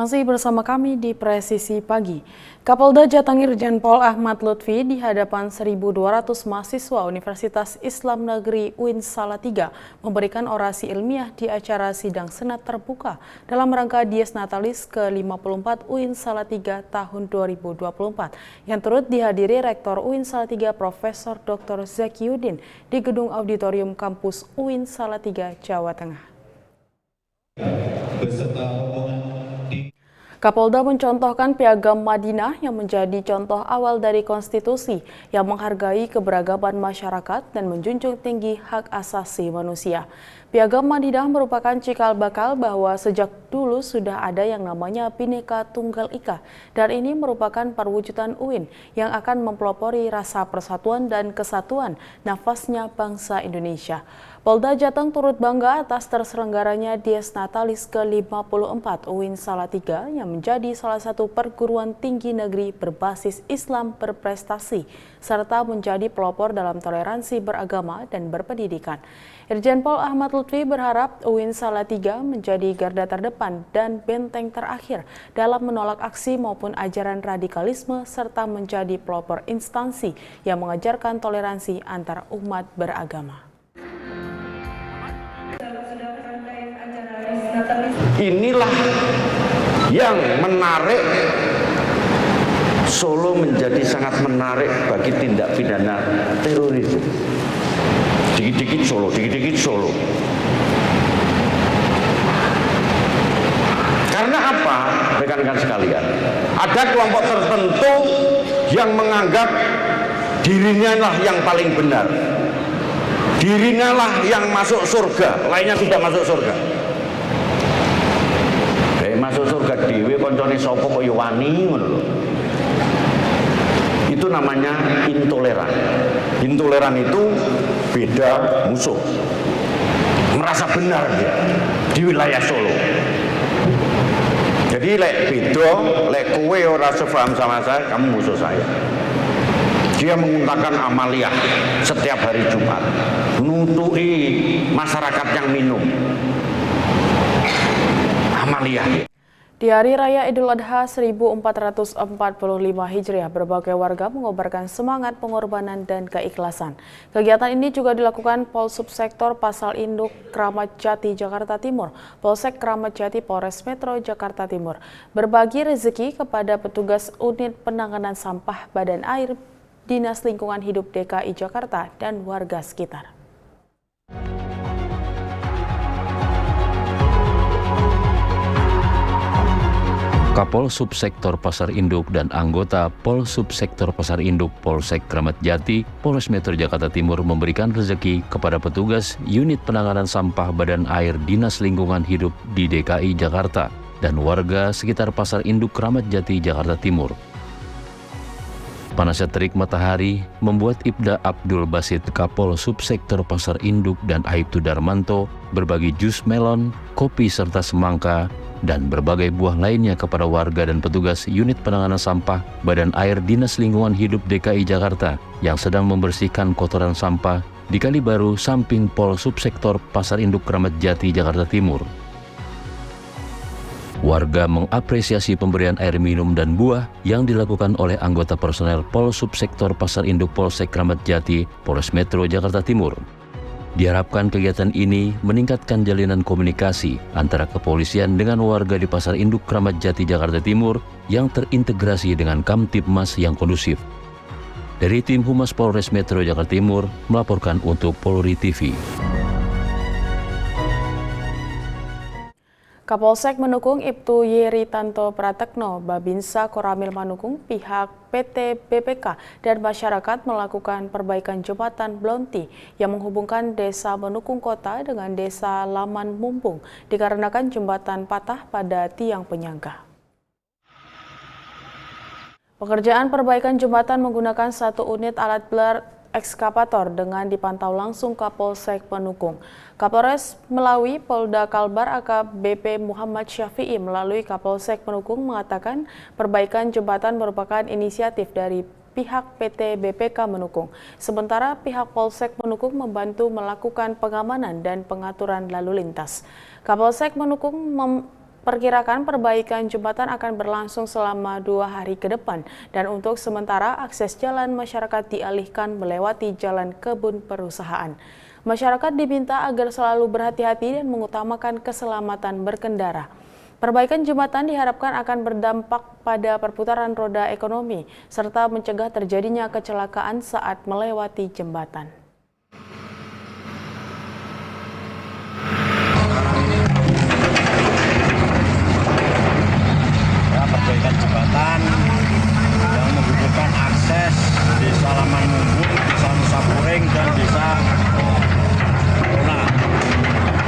Masih bersama kami di Presisi Pagi. Kapolda Jateng Irjen Pol Ahmad Lutfi di hadapan 1.200 mahasiswa Universitas Islam Negeri UIN Salatiga memberikan orasi ilmiah di acara sidang senat terbuka dalam rangka Dies Natalis ke-54 UIN Salatiga tahun 2024 yang turut dihadiri Rektor UIN Salatiga Profesor Dr. Zakiuddin di Gedung Auditorium Kampus UIN Salatiga, Jawa Tengah. Kapolda mencontohkan Piagam Madinah yang menjadi contoh awal dari konstitusi yang menghargai keberagaman masyarakat dan menjunjung tinggi hak asasi manusia. Piagam Madinah merupakan cikal bakal bahwa sejak dulu sudah ada yang namanya Bhinneka Tunggal Ika, dan ini merupakan perwujudan UIN yang akan mempelopori rasa persatuan dan kesatuan nafasnya bangsa Indonesia. Polda Jateng turut bangga atas terselenggaranya Dies Natalis ke-54 UIN Salatiga yang menjadi salah satu perguruan tinggi negeri berbasis Islam berprestasi serta menjadi pelopor dalam toleransi beragama dan berpendidikan. Irjen Pol Ahmad Lutfi berharap UIN Salatiga menjadi garda terdepan dan benteng terakhir dalam menolak aksi maupun ajaran radikalisme serta menjadi pelopor instansi yang mengajarkan toleransi antar umat beragama. Inilah yang menarik Solo menjadi sangat menarik bagi tindak pidana teroris. Dikit-dikit Solo, dikit-dikit Solo. Karena apa, rekan-rekan sekalian? Ada kelompok tertentu yang menganggap dirinya lah yang paling benar. Dirinya lah yang masuk surga, lainnya tidak masuk surga. Masuk surga dewe koncone sapa kaya wani ngono lho. Itu namanya intoleran. Intoleran itu beda musuh. Merasa benar dia di wilayah Solo. Jadi lek beda, lek kowe ora sepaham sama saya, kamu musuh saya. Dia mengungkapkan amaliyah setiap hari Jumat, nutuki masyarakat yang minum. Amaliyah. Di Hari Raya Idul Adha 1445 Hijriah, berbagai warga mengobarkan semangat pengorbanan dan keikhlasan. Kegiatan ini juga dilakukan Polsubsektor Pasar Induk Kramat Jati Jakarta Timur, Polsek Kramat Jati Polres Metro Jakarta Timur, berbagi rezeki kepada petugas unit penanganan sampah Badan Air Dinas Lingkungan Hidup DKI Jakarta dan warga sekitar. Kapol Subsektor Pasar Induk dan anggota Polsubsektor Pasar Induk Polsek Kramat Jati, Polres Metro Jakarta Timur memberikan rezeki kepada petugas unit penanganan sampah Badan Air Dinas Lingkungan Hidup di DKI Jakarta dan warga sekitar Pasar Induk Kramat Jati, Jakarta Timur. Panasnya terik matahari membuat Ibda Abdul Basit, Kapol Subsektor Pasar Induk, dan Aibtu Darmanto berbagi jus melon, kopi serta semangka dan berbagai buah lainnya kepada warga dan petugas unit penanganan sampah Badan Air Dinas Lingkungan Hidup DKI Jakarta yang sedang membersihkan kotoran sampah di Kali Baru samping Pol Subsektor Pasar Induk Kramat Jati, Jakarta Timur. Warga mengapresiasi pemberian air minum dan buah yang dilakukan oleh anggota personel Pol Subsektor Pasar Induk Polsek Kramat Jati, Polres Metro Jakarta Timur. Diharapkan kegiatan ini meningkatkan jalinan komunikasi antara kepolisian dengan warga di Pasar Induk Kramat Jati, Jakarta Timur yang terintegrasi dengan Kamtibmas yang kondusif. Dari tim Humas Polres Metro Jakarta Timur melaporkan untuk Polri TV. Kapolsek Manukung Ibtu Yeritanto Pratekno, Babinsa Koramil Manukung, pihak PT BPK dan masyarakat melakukan perbaikan jembatan Blonti yang menghubungkan Desa Manukung Kota dengan Desa Laman Mumpung dikarenakan jembatan patah pada tiang penyangga. Pekerjaan perbaikan jembatan menggunakan satu unit alat berat ekskavator dengan dipantau langsung Kapolsek Manukung. Kapolres Melawi Polda Kalbar AKBP Muhammad Syafi'i melalui Kapolsek Manukung mengatakan perbaikan jembatan merupakan inisiatif dari pihak PT BPK Manukung. Sementara pihak Polsek Manukung membantu melakukan pengamanan dan pengaturan lalu lintas. Kapolsek Manukung Perkirakan perbaikan jembatan akan berlangsung selama 2 hari ke depan dan untuk sementara akses jalan masyarakat dialihkan melewati jalan kebun perusahaan. Masyarakat diminta agar selalu berhati-hati dan mengutamakan keselamatan berkendara. Perbaikan jembatan diharapkan akan berdampak pada perputaran roda ekonomi serta mencegah terjadinya kecelakaan saat melewati jembatan. Perbaikan jembatan yang menghubungkan akses Desa Laman Mumbung, Desa Nusa Puring, dan Desa Rona.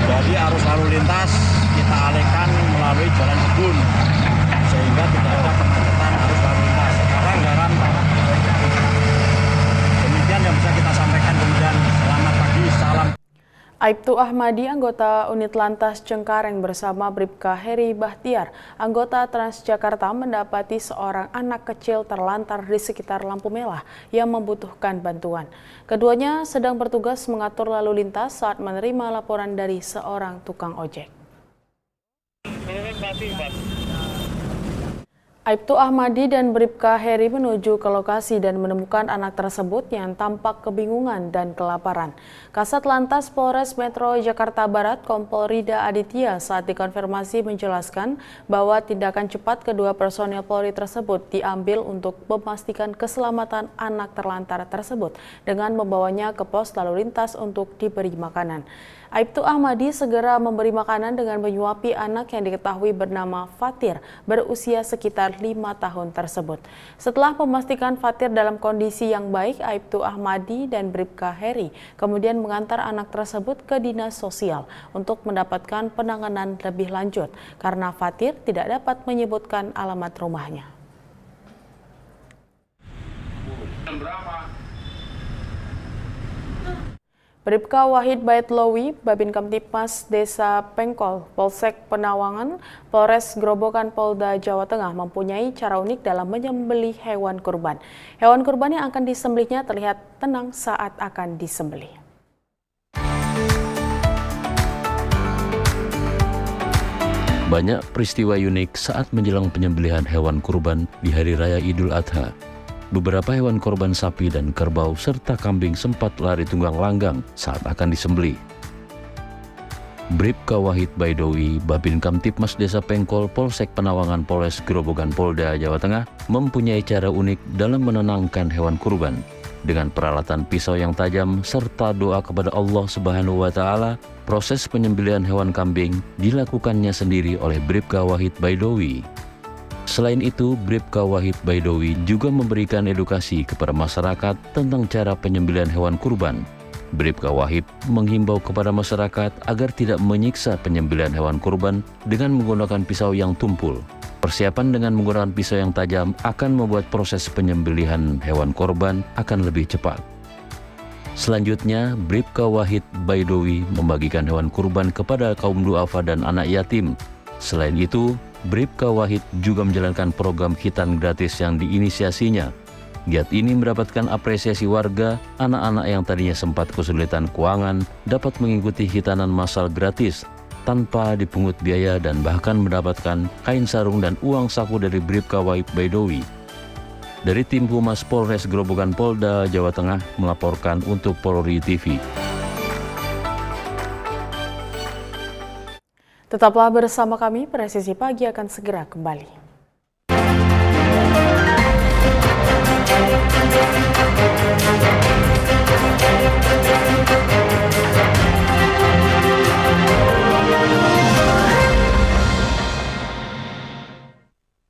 Jadi arus lalu lintas kita alihkan melalui jalan kebun sehingga tidak ada kemacetan arus lalu lintas. Sekarang garam. Demikian yang bisa kita sampaikan. Kemudian selamat pagi, salam. Aibtu Ahmadi, anggota unit Lantas Cengkareng bersama Bribka Heri Bahtiar, anggota Transjakarta mendapati seorang anak kecil terlantar di sekitar lampu merah yang membutuhkan bantuan. Keduanya sedang bertugas mengatur lalu lintas saat menerima laporan dari seorang tukang ojek. Aibtu Ahmadi dan Bribka Heri menuju ke lokasi dan menemukan anak tersebut yang tampak kebingungan dan kelaparan. Kasat Lantas Polres Metro Jakarta Barat Kompol Rida Aditya saat dikonfirmasi menjelaskan bahwa tindakan cepat kedua personil Polri tersebut diambil untuk memastikan keselamatan anak terlantar tersebut dengan membawanya ke pos lalu lintas untuk diberi makanan. Aibtu Ahmadi segera memberi makanan dengan menyuapi anak yang diketahui bernama Fatir berusia sekitar 5 tahun tersebut. Setelah memastikan Fatir dalam kondisi yang baik, Aibtu Ahmadi dan Bribka Heri kemudian mengantar anak tersebut ke dinas sosial untuk mendapatkan penanganan lebih lanjut karena Fatir tidak dapat menyebutkan alamat rumahnya. Bribka Wahid Baitlawi, Babin Kamtipmas Desa Pengkol, Polsek Penawangan, Polres Grobogan Polda Jawa Tengah mempunyai cara unik dalam menyembelih hewan kurban. Hewan kurban yang akan disembelihnya terlihat tenang saat akan disembelih. Banyak peristiwa unik saat menjelang penyembelihan hewan kurban di Hari Raya Idul Adha. Beberapa hewan korban sapi dan kerbau serta kambing sempat lari tunggang langgang saat akan disembelih. Bribka Wahid Baidowi, Babin Kamtipmas Desa Pengkol, Polsek Penawangan, Polres Grobogan Polda Jawa Tengah mempunyai cara unik dalam menenangkan hewan kurban. Dengan peralatan pisau yang tajam serta doa kepada Allah Subhanahu wa Ta'ala, proses penyembelihan hewan kambing dilakukannya sendiri oleh Bribka Wahid Baidowi. Selain itu, Bribka Wahid Baidowi juga memberikan edukasi kepada masyarakat tentang cara penyembelihan hewan kurban. Bribka Wahid menghimbau kepada masyarakat agar tidak menyiksa penyembelihan hewan kurban dengan menggunakan pisau yang tumpul. Persiapan dengan menggunakan pisau yang tajam akan membuat proses penyembelihan hewan korban akan lebih cepat. Selanjutnya, Bribka Wahid Baidowi membagikan hewan kurban kepada kaum duafa dan anak yatim. Selain itu, Bribka Wahid juga menjalankan program khitan gratis yang diinisiasinya. Giat ini mendapatkan apresiasi warga. Anak-anak yang tadinya sempat kesulitan keuangan dapat mengikuti khitanan massal gratis tanpa dipungut biaya dan bahkan mendapatkan kain sarung dan uang saku dari Bribka Wahid Baidowi. Dari tim Humas Polres Grobogan Polda Jawa Tengah melaporkan untuk Polri TV. Tetaplah bersama kami, Presisi Pagi akan segera kembali.